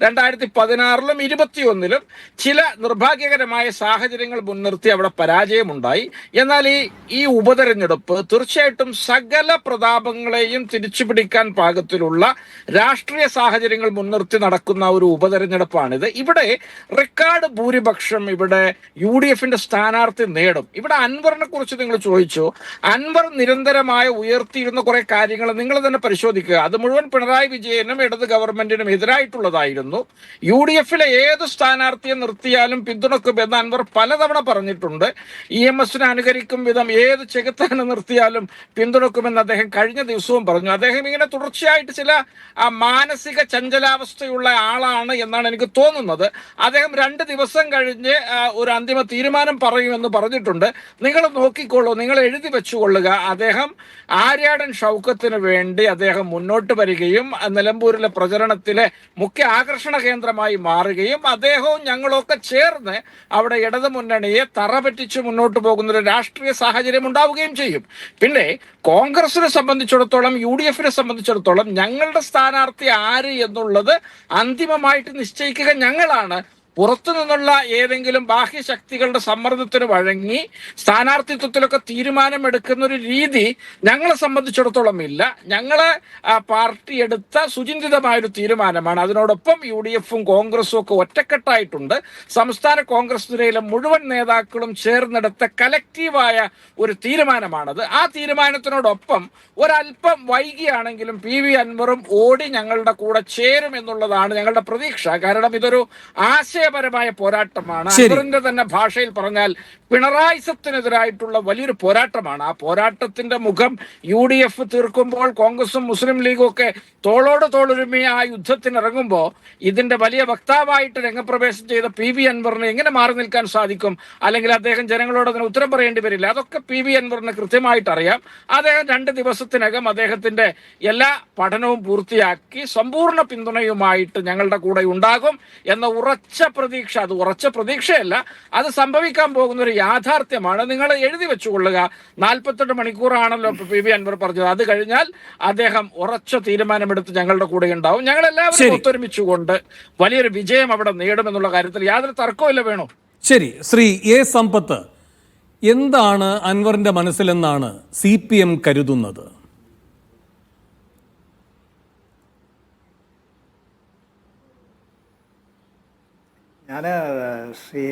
2016-ലും 2021-ലും ചില നിർഭാഗ്യകരമായ സാഹചര്യങ്ങൾ മുൻനിർത്തി അവിടെ പരാജയമുണ്ടായി. എന്നാൽ ഈ ഉപതെരഞ്ഞെടുപ്പ് തീർച്ചയായിട്ടും സകല പ്രതാപങ്ങളെയും തിരിച്ചുപിടിക്കാൻ പാകത്തിലുള്ള രാഷ്ട്രീയ സാഹചര്യങ്ങൾ മുൻനിർത്തി നടക്കുന്ന ഒരു ഉപതെരഞ്ഞെടുപ്പാണിത്. ഇവിടെ റെക്കോർഡ് ഭൂരിപക്ഷം ഇവിടെ UDFന്റെ സ്ഥാനാർത്ഥി നേടും. ഇവിടെ അൻവറിനെ കുറിച്ച് നിങ്ങൾ ചോദിച്ചു. അൻവർ നിരന്തരമായി ഉയർത്തിയിരുന്ന കുറെ കാര്യങ്ങൾ നിങ്ങൾ തന്നെ പരിശോധിക്കുക. അത് മുഴുവൻ പിണറായി വിജയനും ഇടത് ഗവൺമെന്റിനും എതിരായിട്ടുള്ളതായിരുന്നു. UDFിലെ ഏത് സ്ഥാനാർത്ഥിയെ നിർത്തിയാലും പിന്തുണക്കുമെന്ന് അൻവർ പലതവണ പറഞ്ഞിട്ടുണ്ട്. EMSനെ അനുകരിക്കും വിധം ഏത് ചെകുത്താനെ നിർത്തിയാലും പിന്തുണക്കുമെന്ന് അദ്ദേഹം കഴിഞ്ഞ ദിവസവും പറഞ്ഞു. അദ്ദേഹം ഇങ്ങനെ തുടർച്ചയായിട്ട് ചില മാനസിക ചഞ്ചലാവസ്ഥയുള്ള ആളാണ് എന്നാണ് എനിക്ക് തോന്നുന്നത്. അദ്ദേഹം 2 ദിവസം കഴിഞ്ഞ് ഒരു അന്തിമ തീരുമാനം പറയുമെന്ന് പറഞ്ഞിട്ടുണ്ട്. നിങ്ങൾ നോക്കിക്കോളൂ, നിങ്ങൾ എഴുതി വെച്ചുകൊള്ളുക. അദ്ദേഹം ആര്യാടൻ ഷൗക്കത്തിന് വേണ്ടി അദ്ദേഹം മുന്നോട്ട് വരികയും നിലമ്പൂരിലെ പ്രചരണത്തിലെ മുഖ്യ ആകർഷണ കേന്ദ്രമായി മാറുകയും അദ്ദേഹവും ഞങ്ങളൊക്കെ ചേർന്ന് അവിടെ ഇടതു മുന്നണിയെ തറപറ്റിച്ച് മുന്നോട്ട് പോകുന്ന ഒരു രാഷ്ട്രീയ സാഹചര്യം ഉണ്ടാവുകയും ചെയ്യും. പിന്നെ കോൺഗ്രസിനെ സംബന്ധിച്ചിടത്തോളം UDFനെ സംബന്ധിച്ചിടത്തോളം ഞങ്ങളുടെ സ്ഥാനാർത്ഥി ആര് എന്നുള്ളത് അന്തിമമായിട്ട് നിശ്ചയിക്കുക ഞങ്ങളാണ്. പുറത്തു നിന്നുള്ള ഏതെങ്കിലും ബാഹ്യശക്തികളുടെ സമ്മർദ്ദത്തിന് വഴങ്ങി സ്ഥാനാർത്ഥിത്വത്തിലൊക്കെ തീരുമാനമെടുക്കുന്ന ഒരു രീതി ഞങ്ങളെ സംബന്ധിച്ചിടത്തോളം ഇല്ല. ഞങ്ങളെ പാർട്ടി എടുത്ത സുചിന്തിതമായൊരു തീരുമാനമാണ്. അതിനോടൊപ്പം UDFും കോൺഗ്രസും ഒക്കെ ഒറ്റക്കെട്ടായിട്ടുണ്ട്. സംസ്ഥാന കോൺഗ്രസ് നിരയിലെ മുഴുവൻ നേതാക്കളും ചേർന്നെടുത്ത കലക്റ്റീവായ ഒരു തീരുമാനമാണത്. ആ തീരുമാനത്തിനോടൊപ്പം ഒരല്പം വൈകിയാണെങ്കിലും PV അൻവറും ഓടി ഞങ്ങളുടെ കൂടെ ചേരും എന്നുള്ളതാണ് ഞങ്ങളുടെ പ്രതീക്ഷ. കാരണം ഇതൊരു ആശയപരമായ പോരാട്ടമാണ്. അൻവറിന്റെ തന്നെ ഭാഷയിൽ പറഞ്ഞാൽ പിണറായിസത്തിനെതിരായിട്ടുള്ള വലിയൊരു പോരാട്ടമാണ്. ആ പോരാട്ടത്തിന്റെ മുഖം UDF തീർക്കുമ്പോൾ കോൺഗ്രസും മുസ്ലിം ലീഗും ഒക്കെ തോളോട് തോളൊരുമി ആ യുദ്ധത്തിനിറങ്ങുമ്പോൾ ഇതിന്റെ വലിയ വക്താവായിട്ട് രംഗപ്രവേശം ചെയ്ത PV അൻവറിന് എങ്ങനെ മാറി നിൽക്കാൻ സാധിക്കും? അല്ലെങ്കിൽ അദ്ദേഹം ജനങ്ങളോട് അതിന് ഉത്തരം പറയേണ്ടി വരില്ല. അതൊക്കെ PV അൻവറിന് കൃത്യമായിട്ട് അറിയാം. അദ്ദേഹം 2 ദിവസത്തിനകം അദ്ദേഹത്തിന്റെ എല്ലാ പഠനവും പൂർത്തിയാക്കി സമ്പൂർണ്ണ പിന്തുണയുമായിട്ട് ഞങ്ങളുടെ കൂടെ ഉണ്ടാകും എന്ന ഉറച്ച പ്രതീക്ഷ, അത് ഉറച്ച പ്രതീക്ഷയല്ല, അത് സംഭവിക്കാൻ പോകുന്ന ഒരു യാഥാർത്ഥ്യമാണ്. നിങ്ങൾ എഴുതി വെച്ചുകൊള്ളുക. 48 മണിക്കൂറാണല്ലോ PV അൻവർ പറഞ്ഞത്. അത് കഴിഞ്ഞാൽ അദ്ദേഹം ഉറച്ച തീരുമാനമെടുത്ത് ഞങ്ങളുടെ കൂടെ ഉണ്ടാവും. ഞങ്ങൾ എല്ലാവരും ഒത്തൊരുമിച്ചുകൊണ്ട് വലിയൊരു വിജയം അവിടെ നേടുമെന്നുള്ള കാര്യത്തിൽ യാതൊരു തർക്കവുമില്ല. വേണോ? ശരി, ശ്രീ A സമ്പത്ത്, എന്താണ് അൻവറിന്റെ മനസ്സിലെന്നാണ് CPM കരുതുന്നത്? ഞാൻ ശ്രീ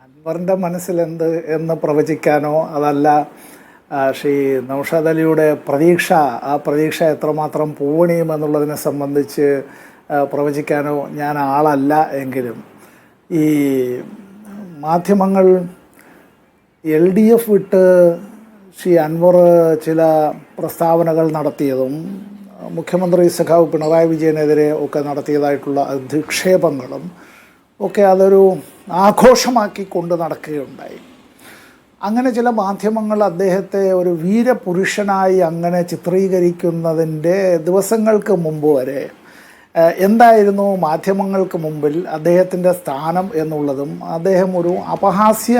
അൻവറിൻ്റെ മനസ്സിലെന്ത് എന്ന് പ്രവചിക്കാനോ അതല്ല ശ്രീ നൗഷാദ് അലിയുടെ പ്രതീക്ഷ, ആ പ്രതീക്ഷ എത്രമാത്രം പൂവണിയുമെന്നുള്ളതിനെ സംബന്ധിച്ച് പ്രവചിക്കാനോ ഞാൻ ആളല്ല. എങ്കിലും ഈ മാധ്യമങ്ങൾ LDF വിട്ട് ശ്രീ അൻവർ ചില പ്രസ്താവനകൾ നടത്തിയതും മുഖ്യമന്ത്രി സഖാവ് പിണറായി വിജയനെതിരെ ഒക്കെ നടത്തിയതായിട്ടുള്ള അധിക്ഷേപങ്ങളും ഒക്കെ അതൊരു ആഘോഷമാക്കി കൊണ്ട് നടക്കുകയുണ്ടായി. അങ്ങനെ ചില മാധ്യമങ്ങൾ അദ്ദേഹത്തെ ഒരു വീരപുരുഷനായി അങ്ങനെ ചിത്രീകരിക്കുന്നതിൻ്റെ ദിവസങ്ങൾക്ക് മുമ്പ് വരെ എന്തായിരുന്നു മാധ്യമങ്ങൾക്ക് മുമ്പിൽ അദ്ദേഹത്തിൻ്റെ സ്ഥാനം എന്നുള്ളതും അദ്ദേഹം ഒരു അപഹാസ്യ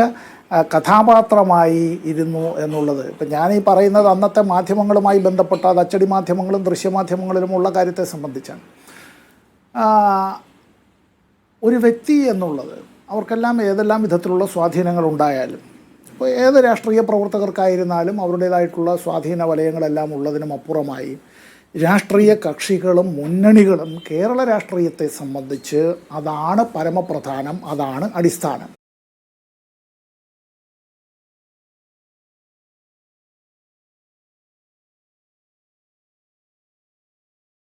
കഥാപാത്രമായി ഇരുന്നു എന്നുള്ളത്. ഇപ്പം ഞാനീ പറയുന്നത് അന്നത്തെ മാധ്യമങ്ങളുമായി ബന്ധപ്പെട്ട, അത് അച്ചടി മാധ്യമങ്ങളും ദൃശ്യമാധ്യമങ്ങളിലുമുള്ള കാര്യത്തെ സംബന്ധിച്ചാണ്. ഒരു വ്യക്തി എന്നുള്ളത് അവർക്കെല്ലാം ഏതെല്ലാം വിധത്തിലുള്ള സ്വാധീനങ്ങൾ ഉണ്ടായാലും, ഇപ്പോൾ ഏത് രാഷ്ട്രീയ പ്രവർത്തകർക്കായിരുന്നാലും അവരുടേതായിട്ടുള്ള സ്വാധീന വലയങ്ങളെല്ലാം ഉള്ളതിനും അപ്പുറമായി രാഷ്ട്രീയ കക്ഷികളും മുന്നണികളും കേരള രാഷ്ട്രീയത്തെ സംബന്ധിച്ച് അതാണ് പരമപ്രധാനം, അതാണ് അടിസ്ഥാനം.